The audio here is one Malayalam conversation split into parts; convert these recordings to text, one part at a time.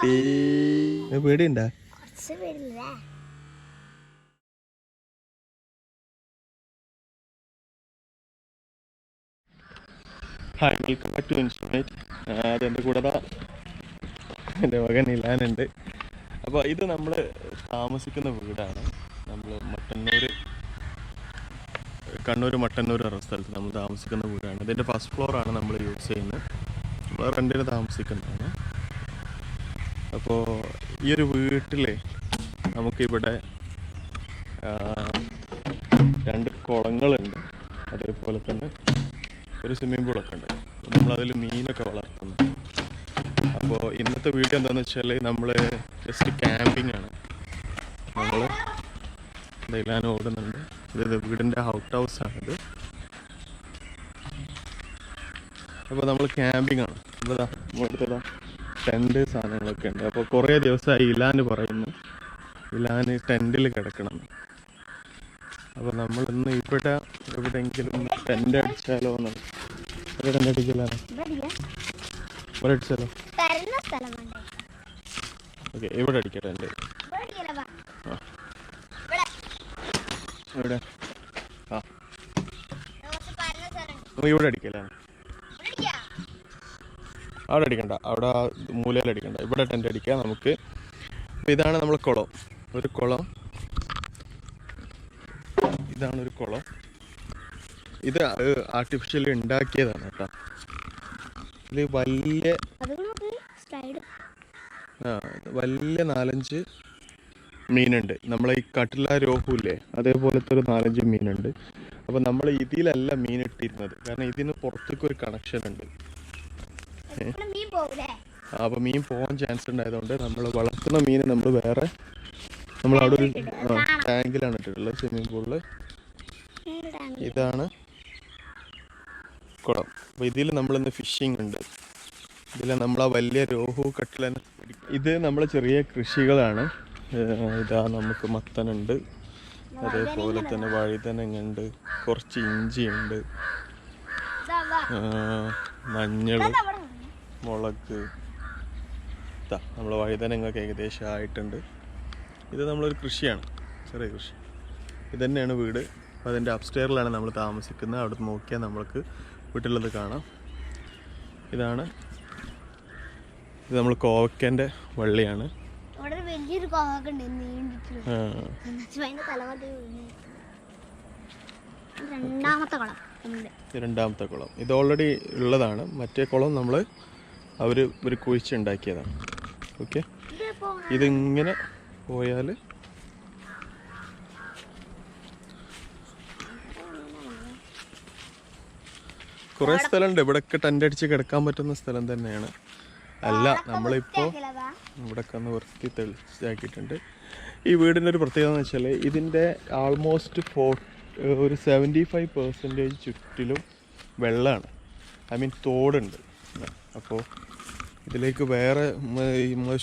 പേടിയുണ്ടാ? Hi, welcome back to institute. അതെൻ്റെ കൂടെ എൻ്റെ മകൻ ഇലാനുണ്ട്. അപ്പോൾ ഇത് നമ്മൾ താമസിക്കുന്ന വീടാണ്. നമ്മൾ കണ്ണൂർ മട്ടന്നൂർ എന്ന സ്ഥലത്ത് നമ്മൾ താമസിക്കുന്ന വീടാണ്. ഇതിൻ്റെ ഫസ്റ്റ് ഫ്ലോറാണ് നമ്മൾ യൂസ് ചെയ്യുന്നത്. നമ്മൾ റെൻറ്റിന് താമസിക്കുന്നതാണ്. അപ്പോൾ ഈ ഒരു വീട്ടിൽ നമുക്കിവിടെ 2 കുളങ്ങളുണ്ട്. അതേപോലെ തന്നെ ഒരു സ്വിമ്മിംഗ് പൂളൊക്കെ ഉണ്ട്. നമ്മളതിൽ മീനൊക്കെ വളർത്തുന്നു. അപ്പോൾ ഇന്നത്തെ വീഡിയോ എന്താണെന്ന് വെച്ചാൽ നമ്മൾ ജസ്റ്റ് ക്യാമ്പിംഗ് ആണ്. നമ്മൾ ഇലാൻ ഓടുന്നുണ്ട്. ഇത് വീടിൻ്റെ ഔട്ട് ഹൗസാണിത്. അപ്പോൾ നമ്മൾ ക്യാമ്പിംഗ് ആണ്. നമ്മളിതാ ടെൻറ്റ് സാധനങ്ങളൊക്കെ ഉണ്ട്. അപ്പോൾ കുറേ ദിവസമായി ഇലാന് പറയുന്നു ഇലാന് ടെൻറ്റിൽ കിടക്കണം. അപ്പോൾ നമ്മൾ ഇന്ന് എവിടെയെങ്കിലും ടെൻറ്റ് അടിച്ചാലോ എന്നാണ്. ടെൻറ്റ് അടിക്കലാണ്. ഇവിടെ അടിച്ചാലോ? ഓക്കെ, ഇവിടെ അടിക്കാം ടെൻറ്റ്. എവിടെ? നമുക്ക് ഇവിടെ അടിക്കലാണ്. അവിടെ അടിക്കണ്ട, അവിടെ മൂലയിൽ അടിക്കണ്ട, ഇവിടെ ടെൻറ്റ് അടിക്കാം നമുക്ക്. അപ്പോൾ ഇതാണ് നമ്മൾ കുളം. ഇതാണ് ഒരു കുളം. ഇത് ആർട്ടിഫിഷ്യലി ഉണ്ടാക്കിയതാണ് കേട്ടോ. ഇത് വലിയ 4-5 മീനുണ്ട്. നമ്മളെ ഈ കട്ടില രോഹുല്ലേ, അതേപോലത്തെ ഒരു 4-5 മീനുണ്ട്. അപ്പോൾ നമ്മൾ ഇതിലല്ല മീൻ ഇട്ടിരുന്നത്, കാരണം ഇതിന് പുറത്തേക്ക് ഒരു കണക്ഷൻ ഉണ്ട്. അപ്പോൾ മീൻ പോകാൻ ചാൻസ് ഉണ്ടായതുകൊണ്ട് നമ്മൾ വളർത്തുന്ന മീൻ അവിടെ ഒരു ടാങ്കിലാണ് ഇട്ടിട്ടുള്ളത്, സ്വിമ്മിംഗ് പൂളിൽ. ഇതാണ് കുളം. അപ്പോൾ ഇതിൽ നമ്മളിന്ന് ഫിഷിംഗ് ഉണ്ട്. ഇതിൽ നമ്മളാ വലിയ രോഹു കട്ടിലൻ. ഇത് നമ്മളെ ചെറിയ കൃഷികളാണ്. ഇതാ നമുക്ക് മത്തനുണ്ട്, അതേപോലെ തന്നെ വഴുതനങ്ങുണ്ട്, കുറച്ച് ഇഞ്ചിയുണ്ട്, മഞ്ഞൾ, മുളക്. നമ്മളെ വഴുതനങ്ങൊക്കെ ഏകദേശം ആയിട്ടുണ്ട്. ഇത് നമ്മളൊരു കൃഷിയാണ്, ചെറിയ കൃഷി. ഇത് തന്നെയാണ് വീട്. അപ്പോൾ അതിൻ്റെ അപ്സ്റ്റെയറിലാണ് നമ്മൾ താമസിക്കുന്നത്. അവിടെ നോക്കിയാൽ നമ്മൾക്ക് വീട്ടിലുള്ളത് കാണാം. ഇത് നമ്മൾ കോവക്കേൻ്റെ വള്ളിയാണ്. രണ്ടാമത്തെ കുളം. ഇത് ഓൾറെഡി ഉള്ളതാണ്. മറ്റേ കുളം അവർ കുഴിച്ചുണ്ടാക്കിയതാണ്. ഓക്കെ, ഇതിങ്ങനെ പോയാൽ കുറേ സ്ഥലമുണ്ട്. ഇവിടെയൊക്കെ ടെൻ്റ് അടിച്ച് കിടക്കാൻ പറ്റുന്ന സ്ഥലം തന്നെയാണ്. അല്ല, നമ്മളിപ്പോൾ ഇവിടെയൊക്കെ ഒന്ന് വൃത്തി തെളിച്ചാക്കിയിട്ടുണ്ട്. ഈ വീടിൻ്റെ ഒരു പ്രത്യേകത എന്ന് വെച്ചാൽ ഇതിൻ്റെ ആൾമോസ്റ്റ് ഒരു 75% ചുറ്റിലും വെള്ളമാണ്. തോടുണ്ട്. അപ്പോൾ ഇതിലേക്ക് വേറെ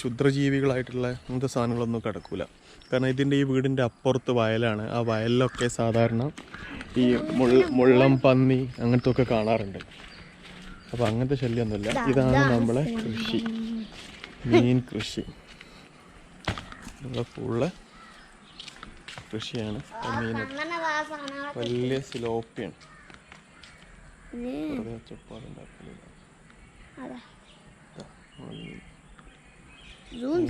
ശുദ്രജീവികളായിട്ടുള്ള അങ്ങനത്തെ സാധനങ്ങളൊന്നും കിടക്കില്ല. കാരണം ഈ വീടിൻ്റെ അപ്പുറത്ത് വയലാണ്. ആ വയലിലൊക്കെ സാധാരണ ഈ മുള്ളം, പന്നി അങ്ങനത്തെ ഒക്കെ കാണാറുണ്ട്. അപ്പോൾ അങ്ങനത്തെ ശല്യമൊന്നുമില്ല. ഇതാണ് നമ്മളെ കൃഷി, മീൻ കൃഷി. ഫുള്ള് കൃഷിയാണ്. മീൻ വലിയ സിലോപ്പിയാണ്.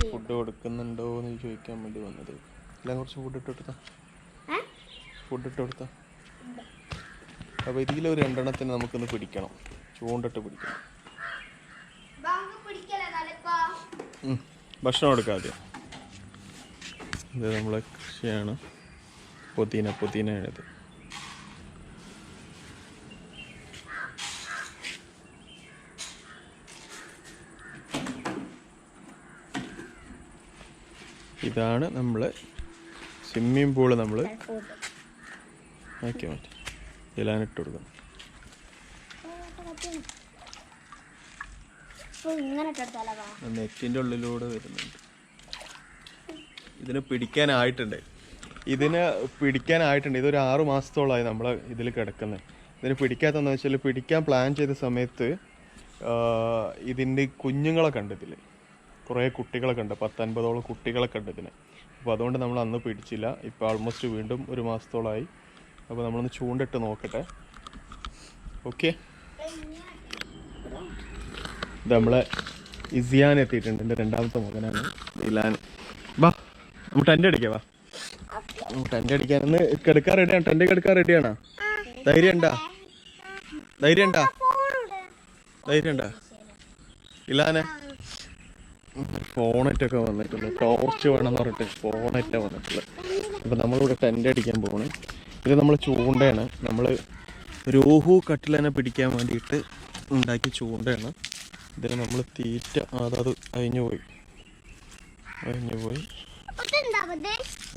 ഫുഡ് കൊടുക്കുന്നുണ്ടോ എന്ന് ചോദിക്കാൻ വേണ്ടി വന്നത്. എല്ലാം കുറച്ച് ഫുഡ് ഇട്ട് കൊടുത്താ. അപ്പോൾ ഇതിലൊരു 2 എണ്ണത്തിന് നമുക്കൊന്ന് പിടിക്കണം, ചൂണ്ടിട്ട് പിടിക്കണം. ഭക്ഷണം കൊടുക്കാതെ. ഇത് നമ്മളെ കൃഷിയാണ്. പുതിനയാണിത്. ഇതാണ് നമ്മളെ സ്വിമ്മിംഗ് പൂള്. നമ്മൾ ഇലാനിട്ട് കൊടുക്കണം. നെറ്റിൻ്റെ ഉള്ളിലൂടെ വരുന്നുണ്ട്. ഇതിന് പിടിക്കാനായിട്ടുണ്ട്. ഇതൊരു 6 മാസത്തോളമായി നമ്മൾ ഇതിൽ കിടക്കുന്നത്. ഇതിന് പിടിക്കാത്തതെന്ന് വെച്ചാൽ, പിടിക്കാൻ പ്ലാൻ ചെയ്ത സമയത്ത് ഇതിൻ്റെ കുഞ്ഞുങ്ങളെ കണ്ടതിൽ കുറേ കുട്ടികളൊക്കെ ഉണ്ട്, 10-50ഓളം കുട്ടികളൊക്കെ ഉണ്ട് ഇതിന്. അപ്പോൾ അതുകൊണ്ട് നമ്മൾ അന്ന് പിടിച്ചില്ല. ഇപ്പോൾ ആൾമോസ്റ്റ് വീണ്ടും ഒരു മാസത്തോളമായി. അപ്പോൾ നമ്മളൊന്ന് ചൂണ്ടിട്ട് നോക്കട്ടെ. ഓക്കെ, ഇത് നമ്മളെ ഇസിയാൻ എത്തിയിട്ടുണ്ട്. എൻ്റെ രണ്ടാമത്തെ മകനാണ് ഇലാൻ. വാ നമുക്ക് ടെൻ്റ് അടിക്കാം. വാ ടെൻ്റ് അടിക്കാൻ. ഒന്ന് കിടക്കാൻ റെഡിയാണ്? ടെൻ്റ് കിടക്കാൻ റെഡിയാണോ? ധൈര്യം ഉണ്ടാ? ഇലാനെ ഫോണറ്റൊക്കെ വന്നിട്ടുണ്ട്. ടോർച്ച് വേണമെന്ന് പറഞ്ഞിട്ട് ഫോണറ്റാണ് വന്നിട്ടുള്ളത്. അപ്പോൾ നമ്മളിവിടെ ടെൻ്റ് അടിക്കാൻ പോകണേ. ഇത് നമ്മൾ ചൂണ്ടയാണ്. നമ്മൾ രോഹു കട്ടിലനെ പിടിക്കാൻ വേണ്ടിയിട്ട് ഉണ്ടാക്കിയ ചൂണ്ടയാണ്. ഇതിന് നമ്മൾ തീറ്റ അതത് അഴിഞ്ഞു പോയി.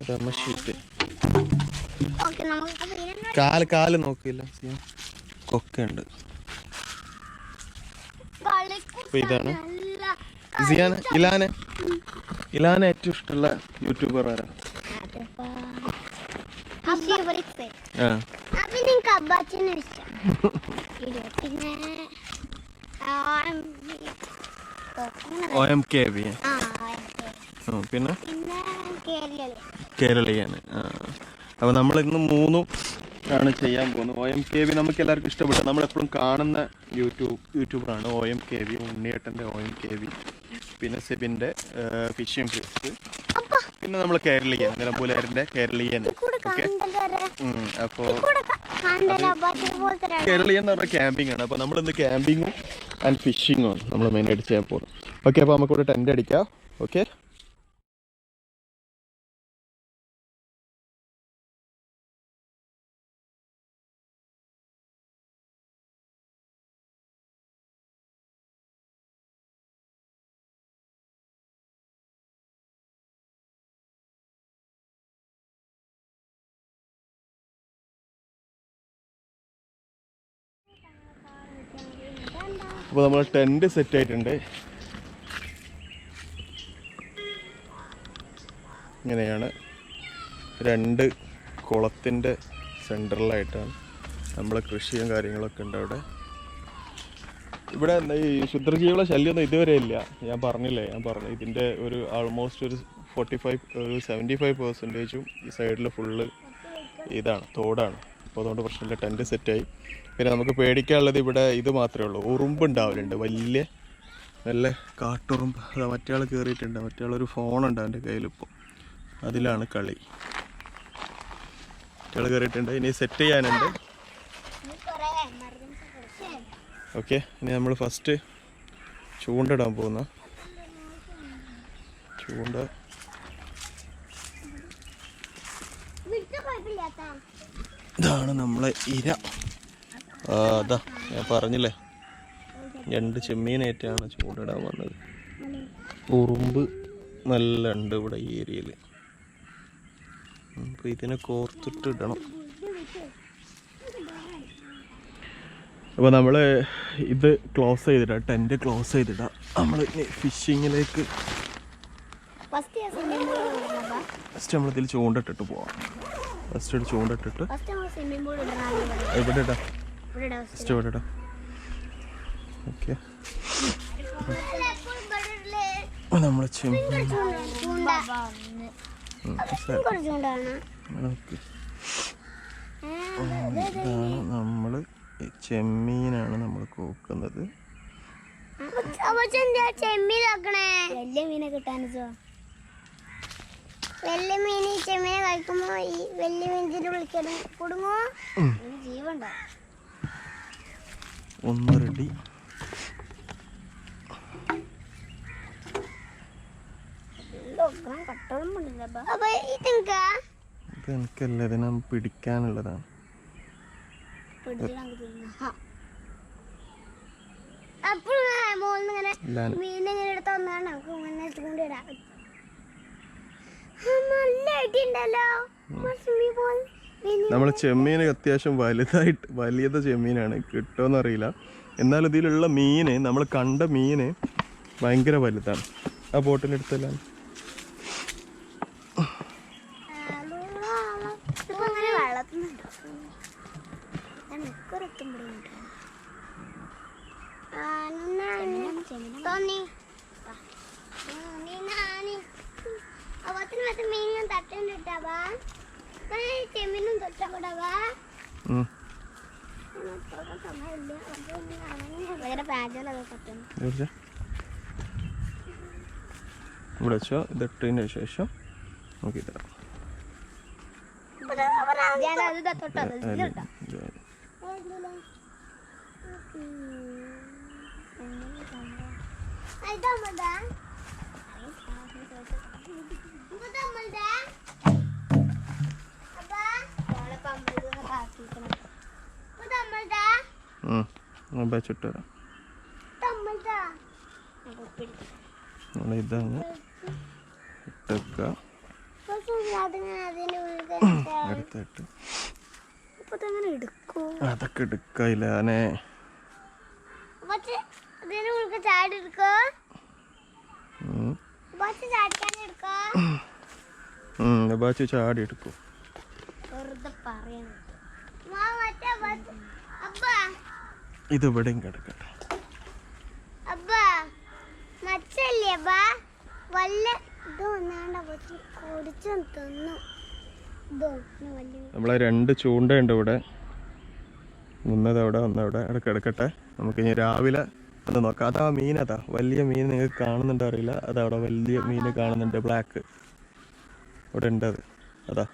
അതമ്മ ഷീറ്റ് കാല് നോക്കില്ല, ഒക്കെ ഉണ്ട്. അപ്പൊ ഇതാണ് ഇലാനെ ഏറ്റവും ഇഷ്ടമുള്ള യൂട്യൂബർ ആരാ? OMKV. പിന്നെ കേരളീയാണ്. അപ്പോൾ നമ്മളിന്ന് 3 ആണ് ചെയ്യാൻ പോകുന്നത്. OMKV നമുക്ക് എല്ലാവർക്കും ഇഷ്ടപ്പെട്ടു. നമ്മളെപ്പോഴും കാണുന്ന യൂട്യൂബറാണ് OMKV. ഉണ്ണിയേട്ടൻ്റെ OMKV, പിന്നെ സെബിൻ്റെ ഫിഷിംഗ് ക്ലിപ്സ്, പിന്നെ നമ്മൾ കേരളീയൻ, നിലമ്പൂലാരിൻ്റെ കേരളീയൻ. ഓക്കെ, അപ്പോൾ കേരളീയൻ എന്ന് പറഞ്ഞാൽ ക്യാമ്പിംഗ് ആണ്. അപ്പോൾ നമ്മളിന്ന് ക്യാമ്പിങ്ങും ആൻഡ് ഫിഷിങ്ങും നമ്മൾ മെയിനായിട്ട് ചെയ്യാൻ പോകുന്നത്. ഓക്കെ, അപ്പോൾ നമുക്കിവിടെ ടെൻ്റ് അടിക്കാം. ഓക്കെ, അപ്പോൾ നമ്മൾ ടെൻ്റ് സെറ്റ് ആയിട്ടുണ്ട്. ഇങ്ങനെയാണ് 2 കുളത്തിൻ്റെ സെൻറ്ററിലായിട്ടാണ് നമ്മൾ കൃഷിയും കാര്യങ്ങളൊക്കെ ഉണ്ട് അവിടെ. ഇവിടെ ഈ ക്ഷുദ്രജീവികളുടെ ശല്യമൊന്നും ഇതുവരെ ഇല്ല. ഞാൻ പറഞ്ഞു ഇതിൻ്റെ ഒരു ആൾമോസ്റ്റ് ഒരു 75% ഈ സൈഡിൽ ഫുള്ള് ഇതാണ്, തോടാണ്. അപ്പോൾ അതുകൊണ്ട് പ്രശ്നമില്ല, ടെൻറ്റ് സെറ്റായി. പിന്നെ നമുക്ക് പേടിക്കാനുള്ളത് ഇവിടെ ഇത് മാത്രമേ ഉള്ളൂ, ഉറുമ്പ് ഉണ്ടാവലുണ്ട്, നല്ല കാട്ടുറുമ്പ്. അതാ മറ്റേ ആൾ കയറിയിട്ടുണ്ട്. മറ്റേ ആളൊരു ഫോണുണ്ട് അവൻ്റെ കയ്യിലിപ്പോൾ, അതിലാണ് കളി. മറ്റേ ആൾ കയറിയിട്ടുണ്ട്. ഇനി സെറ്റ് ചെയ്യാനുണ്ട്. ഓക്കെ, ഇനി നമ്മൾ ഫസ്റ്റ് ചൂണ്ടിടാൻ പോകുന്ന ചൂണ്ട. ഇതാണ് നമ്മളെ ഇര. അതാ ഞാൻ പറഞ്ഞില്ലേ, 2 ചെമ്മീനായിട്ടാണ് ചൂണ്ടിടാൻ വന്നത്. ഉറുമ്പ് നല്ല ഉണ്ട് ഇവിടെ ഈ ഏരിയയിൽ. അപ്പോൾ ഇതിനെ കോർത്തിട്ട് ഇടണം. അപ്പോൾ നമ്മൾ ഇത് ക്ലോസ് ചെയ്തിടാം, ടെൻറ്റ് ക്ലോസ് ചെയ്തിടാം. നമ്മൾ ഫിഷിങ്ങിലേക്ക് ഫസ്റ്റ് നമ്മളിതിൽ ചൂണ്ടിട്ടിട്ട് പോവാം. ഫസ്റ്റ് ഒരു ചൂണ്ടിട്ടിട്ട് ഇവിടെ ഇടാം. ഫസ്റ്റ് ഇവിടെ ഇടാം. ഓക്കെ, നമ്മൾ ചെമ്മീൻ. ഓക്കെ, ഇതാണ് നമ്മൾ ചെമ്മീനാണ് നമ്മൾ കോക്കുന്നത്. വലിയ മീനെ കിട്ടാനോ? വലിയ മീൻ ഈ ചെമ്മീനെ കഴിക്കുമ്പോ ഈ വലിയ മീനിന്റെ വിളിക്കാനും കൊടുങ്ങോ ജീവണ്ടോ? ഒന്ന് റെഡി. ഇതെനിക്കല്ല, ഇതിനെ പിടിക്കാനുള്ളതാണ്. നമ്മളെ ചെമ്മീന് അത്യാവശ്യം വലിയത് ചെമ്മീനാണ്, കിട്ടുമെന്നറിയില്ല. എന്നാൽ ഇതിലുള്ള മീന്, നമ്മൾ കണ്ട മീന് ഭയങ്കര വലുതാണ്. ആ ബോട്ടിലെടുത്തല്ല അത് മീനും തട്ടുണ്ടാവാ ചെമ്മീനും തൊട്ടാ ഇവിടെ വെച്ചോ. ഇതിട്ടതിന് ശേഷം നോക്കി തരാം. ചുട്ടുതരാം. ഇതങ്ങ് ഇട്ടേക്കുക. എടുത്തിട്ട് അതൊക്കെ എടുക്കില്ലാനെ. ബാച്ച് ചാടി എടുക്കും. ഇത് ഇവിടെയും കിടക്കട്ടെ. നമ്മളെ 2 ചൂണ്ടയുണ്ട് ഇവിടെ. ഒന്നതവിടെ ഒന്നവിടെ. ഇടയ്ക്ക് എടുക്കട്ടെ. നമുക്കിനി രാവിലെ അത് നോക്കാം. അതാ മീൻ, അതാ വലിയ മീൻ നിങ്ങൾക്ക് കാണുന്നുണ്ടോ അറിയില്ല. അതവിടെ വലിയ മീൻ കാണുന്നുണ്ട്, ബ്ലാക്ക് ഇവിടെ ഉണ്ട്. അതാ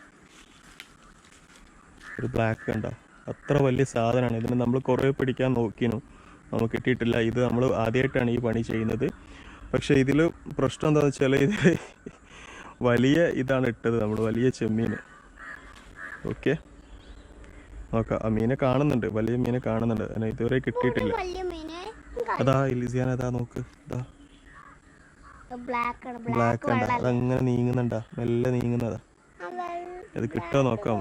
ഒരു ബ്ലാക്ക് ഉണ്ടോ? അത്ര വലിയ സാധനമാണ്. ഇതിന് നമ്മൾ കുറേ പിടിക്കാൻ നോക്കിയിരുന്നു, നമുക്ക് കിട്ടിയിട്ടില്ല. ഇത് നമ്മൾ ആദ്യമായിട്ടാണ് ഈ പണി ചെയ്യുന്നത്. പക്ഷെ ഇതിൽ പ്രശ്നം എന്താണെന്ന് വെച്ചാൽ ഇത് വലിയ ഇതാണ് ഇട്ടത് നമ്മൾ, വലിയ ചെമ്മീൻ. ഓക്കെ നോക്കാം. ആ മീനെ കാണുന്നുണ്ട്, വലിയ മീനെ കാണുന്നുണ്ട്. അതിനെ ഇതുവരെ കിട്ടിയിട്ടില്ല. അതാ ഇലിസിയാൻ, അതാ നോക്ക്, ഇതാ ബ്ലാക്ക് ഉണ്ട്. അതങ്ങനെ നീങ്ങുന്നുണ്ടാ, മെല്ലെ നീങ്ങുന്നതാ. അത് കിട്ടോ നോക്കാം.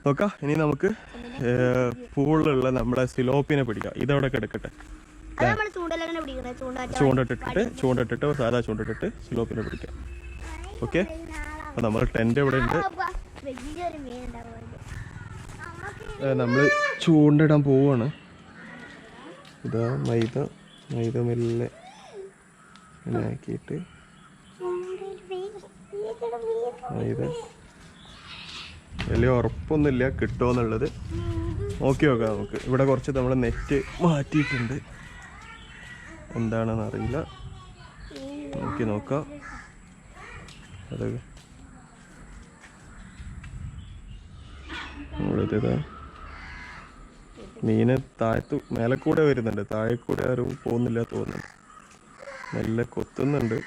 നോക്കാം. ഇനി നമുക്ക് പൂളിലുള്ള നമ്മുടെ സിലോപ്പിനെ പിടിക്കാം. ഇതവിടെ കിടക്കട്ടെ. ചൂണ്ടിട്ടിട്ട് സാധാ ചൂണ്ടിട്ടിട്ട് സിലോപ്പിനെ പിടിക്കാം. ഓക്കെ. അപ്പൊ നമ്മുടെ ടെന്റ് ഇവിടെ ഉണ്ട്. നമ്മൾ ചൂണ്ടിടാൻ പോവാണ്. ഇതാ മൈദ മെല്ലെ ഇങ്ങനെ ആക്കിയിട്ട് മൈദ വലിയ ഉറപ്പൊന്നുമില്ല കിട്ടുമോന്നുള്ളത്. നോക്കി നോക്കാം നമുക്ക്. ഇവിടെ കുറച്ച് നമ്മൾ നെറ്റ് മാറ്റിയിട്ടുണ്ട്, എന്താണെന്ന് അറിയില്ല. നോക്കി നോക്കാം. അതൊക്കെ നമ്മളിതാ മീന് താഴത്ത് മേലെ കൂടെ വരുന്നുണ്ട്, താഴെ കൂടെ ആരും പോകുന്നില്ല തോന്നുന്നുണ്ട്. മെല്ലെ കൊത്തുന്നുണ്ട്.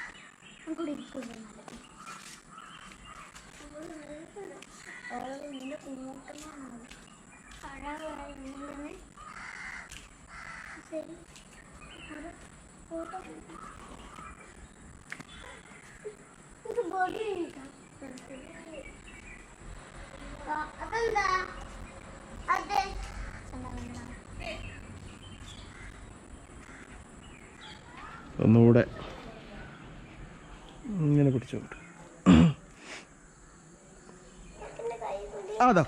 ഒന്നുകൂടെ ഇങ്ങനെ പിടിച്ചോട്ട്. അതാ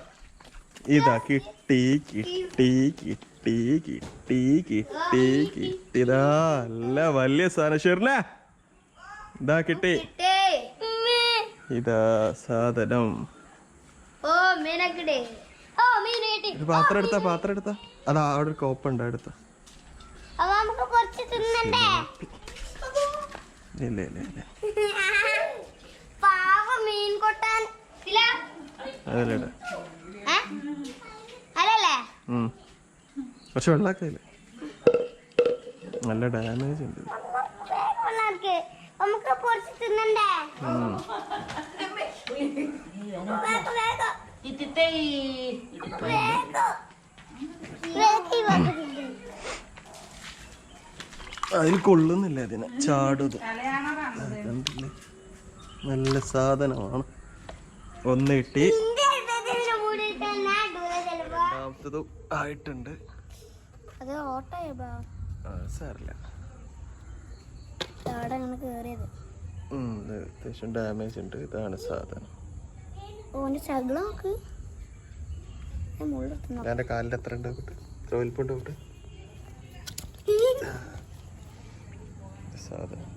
ഇതാ കിട്ടി കിട്ടി കിട്ടി കിട്ടി കിട്ടി കിട്ടിയതാ. നല്ല വലിയ സാധനം. ഷെറിനെ ഇതാ കിട്ടി. ഇതാ സാധനം. പാത്രം എടുത്താ. അതാ അവിടെ ഒരു കോപ്പുണ്ട്, എടുത്ത. ഇല്ല അതല്ലേ പക്ഷെ വെള്ളാക്കല്ലേ, നല്ല ഡാമേജ് ഉണ്ട്. അതിൽ കൊള്ളുന്നില്ല, അതിനെ ചാടുത്. നല്ല സാധനമാണ്. ഒന്ന് കിട്ടി, രണ്ടാമത്തതും ആയിട്ടുണ്ട്. സാറില്ല, അത്യാവശ്യം ഡാമേജ് ഉണ്ട്. ഇതാണ് സാധനം. എന്റെ കാലിൽ എത്ര ഉണ്ട്? എത്ര വലിപ്പുണ്ട്? സാധനം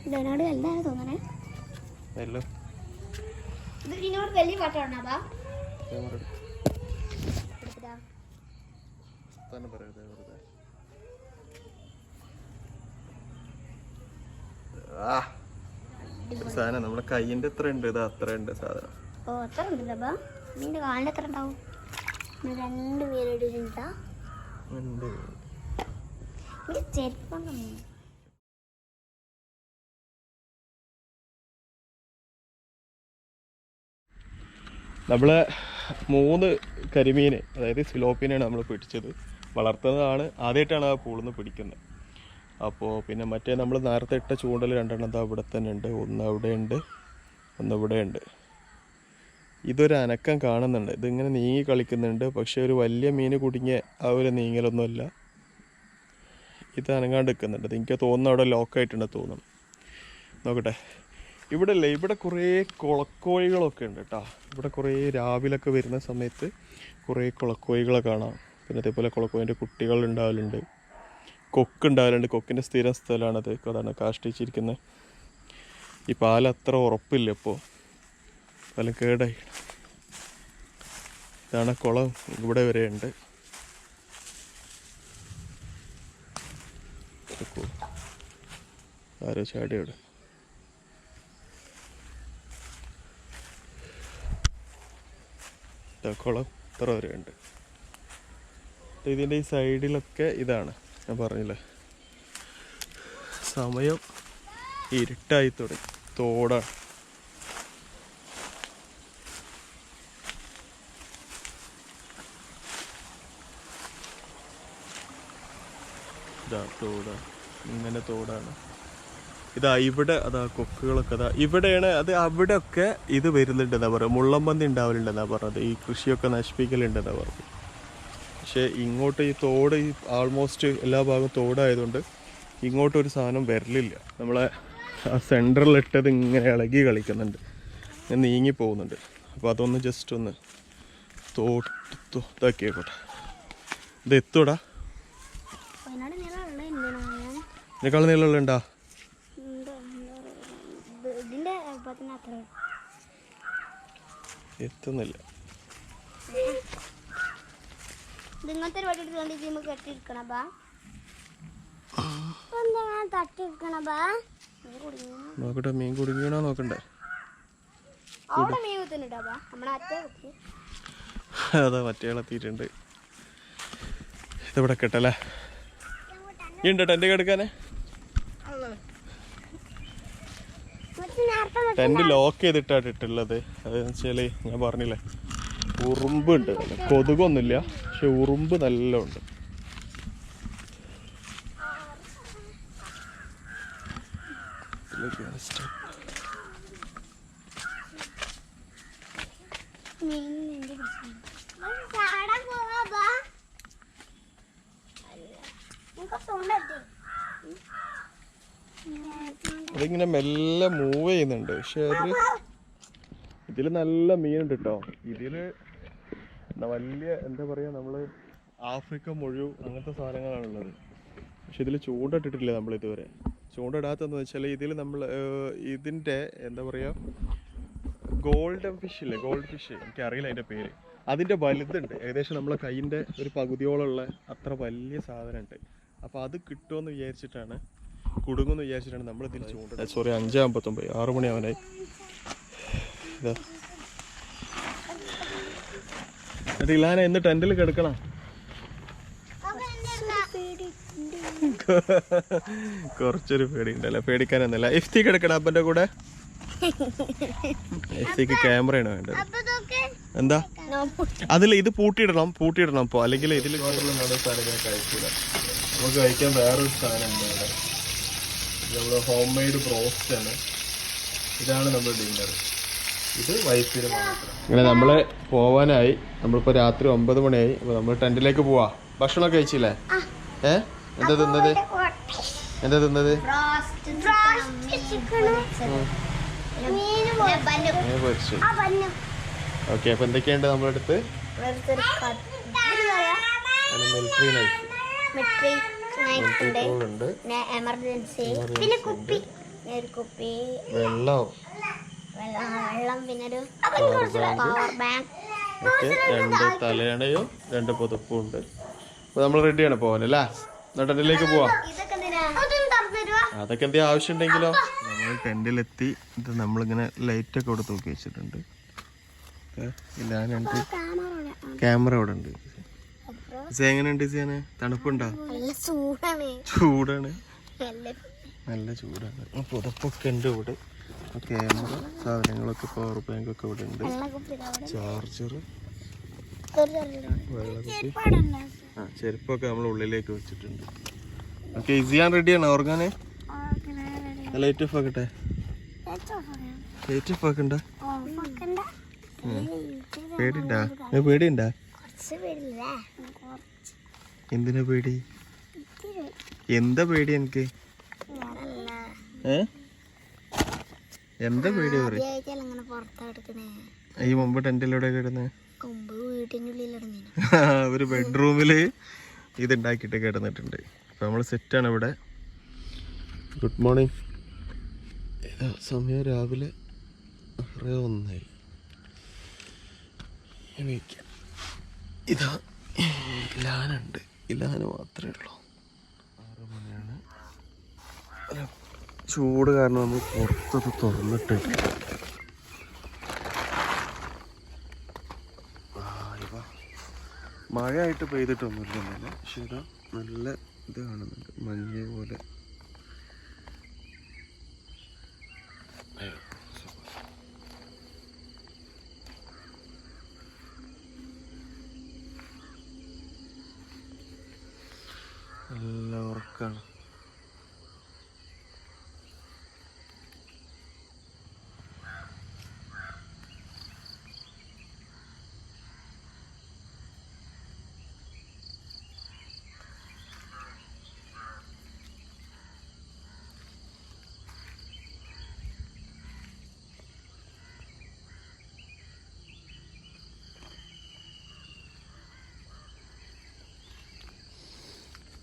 ഇതിനോട് വലുതാണ് തോന്നണേ. ഇതിനോട് വലിയ പാട്ടാണ്. അതാ സാധനം നമ്മളെ കയ്യിന്റെ എത്ര ഉണ്ട്? ഇത് അത്ര ഉണ്ട് സാധനം. ഓ അത്ര ഉണ്ടല്ലോ. നിന്റെ കാലിന് എത്ര ഉണ്ടാവും? 2 പേരുടെ ചെരുപ്പം. നമ്മള് 3 കരിമീന്, അതായത് സിലോപ്പിനെയാണ് നമ്മൾ പിടിച്ചത്. വളർത്തുന്നതാണ്, ആദ്യമായിട്ടാണ് ആ പൂളിൽ നിന്ന് പിടിക്കുന്നത്. അപ്പോൾ പിന്നെ മറ്റേ നമ്മൾ നേരത്തെ ഇട്ട ചൂണ്ടൽ 2 എണ്ണം അവിടെ തന്നെ ഉണ്ട്. ഒന്ന് അവിടെ ഉണ്ട്, ഒന്ന് ഇവിടെ ഉണ്ട്. ഇതൊരു അനക്കം കാണുന്നുണ്ട്. ഇതിങ്ങനെ നീങ്ങി കളിക്കുന്നുണ്ട്. പക്ഷെ ഒരു വലിയ മീൻ കുടുങ്ങിയ ആ ഒരു നീങ്ങലൊന്നുമല്ല. ഇത് അനങ്ങാണ്ട് നിൽക്കുന്നുണ്ട്. എനിക്ക് തോന്നുന്നു അവിടെ ലോക്കായിട്ടുണ്ട് തോന്നുന്നു. നോക്കട്ടെ. ഇവിടെ അല്ലേ, ഇവിടെ കുറേ കുളക്കോഴികളൊക്കെ ഉണ്ട് കേട്ടോ. ഇവിടെ കുറേ രാവിലൊക്കെ വരുന്ന സമയത്ത് കുറേ കുളക്കോഴികളെ കാണാം. പിന്നെ അതേപോലെ കുളക്കോഴിൻ്റെ കുട്ടികൾ ഉണ്ടാവലുണ്ട്, കൊക്ക് ഉണ്ടാവലുണ്ട്. കൊക്കിൻ്റെ സ്ഥിരം സ്ഥലമാണത്. അതാണ് കാഷ്ടിച്ചിരിക്കുന്നത്. ഈ പാലത്ര ഉറപ്പില്ല ഇപ്പോൾ, പാലം കേടായി. ഇതാണ് കുളം, ഇവിടെ വരെ ഉണ്ട്. ആരോ ചാടിയോടെ. കുളം ഇത്ര വരെ ഉണ്ട്. ഇതിൻ്റെ ഈ സൈഡിലൊക്കെ ഇതാണ് ഞാൻ പറഞ്ഞില്ലേ, സമയം ഇരുട്ടായി തുടങ്ങി. തോടാണ്. ഇതാ തോടാണ്, ഇങ്ങനെ തോടാണ്. ഇതാ ഇവിടെ അതാ കൊക്കുകളൊക്കെ അതാ ഇവിടെയാണ്. അത് അവിടെ ഒക്കെ ഇത് വരുന്നുണ്ടെന്നാ പറയുക. മുള്ളമ്പന്തി ഉണ്ടാവലുണ്ടെന്നാ പറഞ്ഞത്. ഈ കൃഷിയൊക്കെ നശിപ്പിക്കലുണ്ടെന്നാ പറഞ്ഞത്. പക്ഷേ ഇങ്ങോട്ട് ഈ തോട്, ഈ ആൾമോസ്റ്റ് എല്ലാ ഭാഗവും തോടായതുകൊണ്ട് ഇങ്ങോട്ടൊരു സാധനം വരലില്ല. നമ്മളെ ആ സെൻറ്ററിലിട്ടത് ഇങ്ങനെ ഇളകി കളിക്കുന്നുണ്ട്, ഇങ്ങനെ നീങ്ങി പോകുന്നുണ്ട്. അപ്പോൾ അതൊന്ന് ജസ്റ്റ് ഒന്ന് ഇതാക്കിയേക്കോട്ടെ. ഇത് എത്തൂടാ? ഇതിനേക്കാൾ നീളമുണ്ടാ? എത്തുന്നില്ല. നോക്കട്ടെ, മീൻ കുടുങ്ങിയണോ നോക്കണ്ടേ? അതാ മറ്റേ എത്തിയിട്ടുണ്ട്. ഇതിവിടെ കെട്ടല്ലേ ഉണ്ട് ടെന്റ് കിടക്കാനെ. ടെന്റ് ലോക്ക് ചെയ്തിട്ടാണ് ഇട്ടുള്ളത്. അതെന്ന് വെച്ചാല് ഞാൻ പറഞ്ഞില്ലേ, ഉറുമ്പുണ്ട്. കൊതുകൊന്നുമില്ല, പക്ഷെ ഉറുമ്പ് നല്ല ഉണ്ട്. അതിങ്ങനെ മെല്ലെ മൂവ് ചെയ്യുന്നുണ്ട്. പക്ഷെ അത് ഇതിൽ നല്ല മീനുണ്ട് കേട്ടോ. ഇതില് വലിയ എന്താ പറയാ, നമ്മള് ആഫ്രിക്ക മുഴു അങ്ങനത്തെ സാധനങ്ങളാണുള്ളത്. പക്ഷെ ഇതിൽ ചൂണ്ടിട്ടിട്ടില്ല നമ്മൾ ഇതുവരെ. ചൂണ്ടിടാത്തതെന്ന് വെച്ചാൽ ഇതിൽ നമ്മൾ ഇതിൻ്റെ എന്താ പറയുക, ഗോൾഡൻ ഫിഷ് ഇല്ലേ, ഗോൾഡ് ഫിഷ്, എനിക്കറിയില്ല അതിൻ്റെ പേര്. അതിൻ്റെ വലുതുണ്ട്, ഏകദേശം നമ്മളെ കൈയിൻ്റെ ഒരു പകുതിയോളമുള്ള അത്ര വലിയ സാധനമുണ്ട്. അപ്പോൾ അത് കിട്ടുമെന്ന് വിചാരിച്ചിട്ടാണ്, കുടുങ്ങുമെന്ന് വിചാരിച്ചിട്ടാണ് നമ്മൾ ഇതിൽ ചൂണ്ടിട്ടത്. സോറി, 5:59, 6 മണിയാവാനായി. ഇതാ ഇലാന എന്ന് ടെന്റിൽ കിടക്കണം. കുറച്ചൊരു പേടിയുണ്ടല്ലേ? പേടിക്കാനൊന്നുമില്ല. ഇഫ്തി കിടക്കണം അപ്പൻ്റെ കൂടെ. ഇഫ്തിക്ക് ക്യാമറയാണ് വേണ്ടത്. എന്താ അതിൽ ഇത് പൂട്ടിയിടണം ഇപ്പോൾ, അല്ലെങ്കിൽ ഇതിൽ കഴിക്കൂല. നമുക്ക് കഴിക്കാൻ വേറൊരു സാധനം ഉണ്ട് ഇവിടെ. നമ്മുടെ ഹോം മെയ്ഡ് ബ്രോസ്റ്റ് ആണ്. ഇതാണ് നമ്മുടെ ഡിന്നർ. ഇത് വൈഫിന് മാത്രം. ഇങ്ങനെ നമ്മള് പോവാനായി. നമ്മളിപ്പോൾ രാത്രി 9 മണിയായി. അപ്പോൾ നമ്മൾ ടെന്റിലേക്ക് പോവാ. ഭക്ഷണമൊക്കെ കഴിച്ചില്ലേ? എന്താ തിന്നത്? ഓക്കെ, അപ്പൊ എന്തൊക്കെയുണ്ട് നമ്മുടെ അടുത്ത്? മിലിറ്ററി നൈഫ്, എമർജൻസി, പിന്നെ കുപ്പി. ഒരു കുപ്പി വെള്ളം, വെള്ളം, പിന്നെ ഒരു പവർ ബാങ്ക്, പവർ ബാങ്ക്. ഒക്കെ 2 തലയണയും 2 പുതപ്പും ഉണ്ട്. അപ്പോൾ നമ്മൾ റെഡിയാണ് പോകാനല്ലേ? ടെന്റിലേക്ക് പോവാം. അതൊക്കെ എന്തെങ്കിലും ആവശ്യം ഉണ്ടെങ്കിലോ? നമ്മൾ ടെന്റിലെത്തി. ഇത് നമ്മളിങ്ങനെ ലൈറ്റൊക്കെ ഇവിടെ തൂക്കി വെച്ചിട്ടുണ്ട്. ഇല്ലാനുണ്ട്, ക്യാമറ ഇവിടെ ഉണ്ട്. എങ്ങനെയുണ്ട് ചെയ്യാന്? തണുപ്പുണ്ടോ? ചൂടാണ്, നല്ല ചൂടാണ്. പുതപ്പൊക്കെ ഉണ്ട് ഇവിടെ. ക്യാമറ, സാധനങ്ങളൊക്കെ, പവർ ബാങ്ക് ഒക്കെ ഇവിടെ ഉണ്ട്. ചാർജർ, വെള്ളക്കുപ്പി, ചെരുപ്പൊക്കെ നമ്മൾ ഉള്ളിലേക്ക് വെച്ചിട്ടുണ്ട്. ഓക്കെ, ചെയ്യാൻ റെഡിയാണ്. ഓർഗാന് ലൈറ്റ് ഓഫ് ആക്കട്ടെ? ലൈറ്റ് ഓഫ് ആക്കണ്ട? പേടിണ്ടാ? പേടിയുണ്ടാ? എന്തിനാ പേടി? എന്താ പേടി എനിക്ക്? എന്താ പേടി പറ? ഈ മുമ്പ് ടെന്റിലൂടെ കിടന്ന് ഒരു ബെഡ്റൂമില് ഇതുണ്ടാക്കിയിട്ട് കിടന്നിട്ടുണ്ട്. അപ്പൊ നമ്മള് സെറ്റാണ് ഇവിടെ. Good morning. സമയം രാവിലെ 6:01. എണീക്കാം. ഇതാ ഇലാനുണ്ട്. ഇലാന് മാത്രമേ ഉള്ളൂ. 6 മണിയാണ്. ചൂട് കാരണം നമ്മൾ പുറത്തത് തുറന്നിട്ട് മഴയായിട്ട് പെയ്തിട്ടൊന്നുമില്ല ഇന്നലെ. പക്ഷെ ഇതാ നല്ല ഇത് കാണുന്നുണ്ട്, മഞ്ഞ പോലെ. നല്ല ഉറക്കാണ്.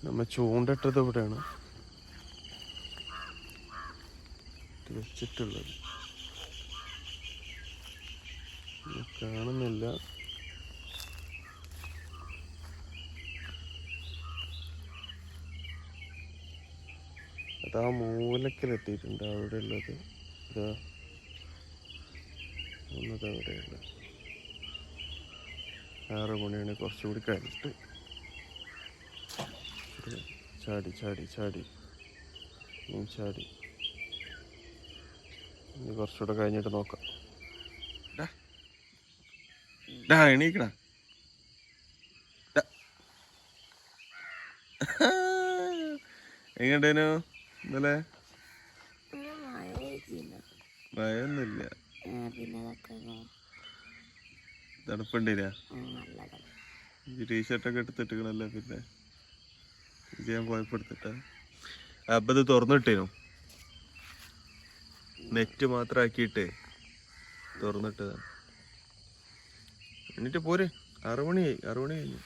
നമ്മ ചൂണ്ടിട്ടത് ഇവിടെയാണ് വെച്ചിട്ടുള്ളത്. കാണുന്നില്ല. അതാ മൂലക്കിലെത്തിയിട്ടുണ്ട്. അവിടെ ഉള്ളത് ഇതാ ഒന്നത് അവിടെയുള്ളത്. 6 മണിയാണ്. കുറച്ചുകൂടി കഴിഞ്ഞിട്ട് ചാടി ചാടി ചാടി ചാടി. ഇനി കുറച്ചുകൂടെ കഴിഞ്ഞിട്ട് നോക്കാം. എണീക്കടാ. എങ്ങോട്ടേനു ഇന്നലെ? മഴയൊന്നുമില്ല. തണുപ്പുണ്ടില്ല. ടീഷർട്ടൊക്കെ എടുത്തിട്ടിക്കണല്ലോ. പിന്നെ ചെയ്യാൻ പോയപ്പോ എടുത്തിട്ടാ. അപ്പൊ ഇത് തുറന്നിട്ടേനു, നെറ്റ് മാത്രം ആക്കിയിട്ട് തുറന്നിട്ടതാണ്. എന്നിട്ട് പോരെ. 6 മണിയായി. 6 മണി കഴിഞ്ഞു.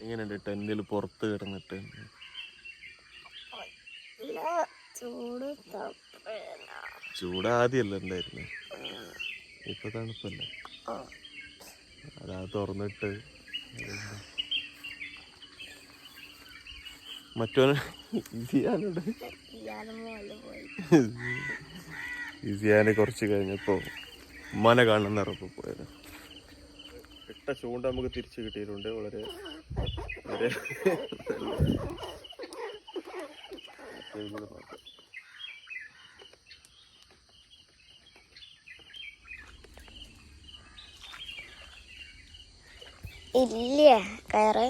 എങ്ങനെയുണ്ട് ടെന്റിൽ പുറത്ത് കിടന്നിട്ട്? ചൂട് ആദ്യമല്ല ഉണ്ടായിരുന്നു, ഇപ്പൊ തണുപ്പല്ലേ. അതാ തുറന്നിട്ട്. മറ്റോന് ഇസിയാനെ കുറച്ച് കഴിഞ്ഞപ്പോ ഉമ്മാനെ കാണുന്ന ഉറപ്പ് പോയത്. ഇട്ട ചൂണ്ട നമുക്ക് തിരിച്ചു കിട്ടിയിട്ടുണ്ട്. വളരെ വളരെ ഇല്ല കയറ്.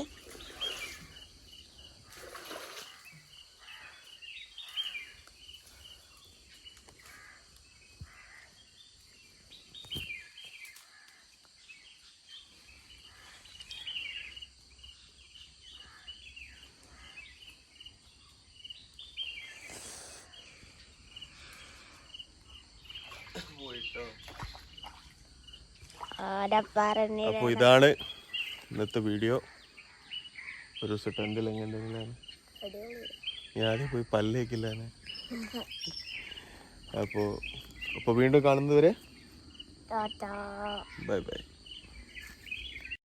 പോയിട്ടോ. ആരാ പറഞ്ഞ അപ്പോൾ ഇതാണ് ഇന്നത്തെ വീഡിയോ. ഒരു ദിവസം ടെൻറ്റിൽ എങ്ങനെയാണ് ഞാനും പോയി പല്ലേക്കില്ലാണ്. അപ്പോൾ വീണ്ടും കാണുന്നവരെ ടാറ്റാ. Bye bye.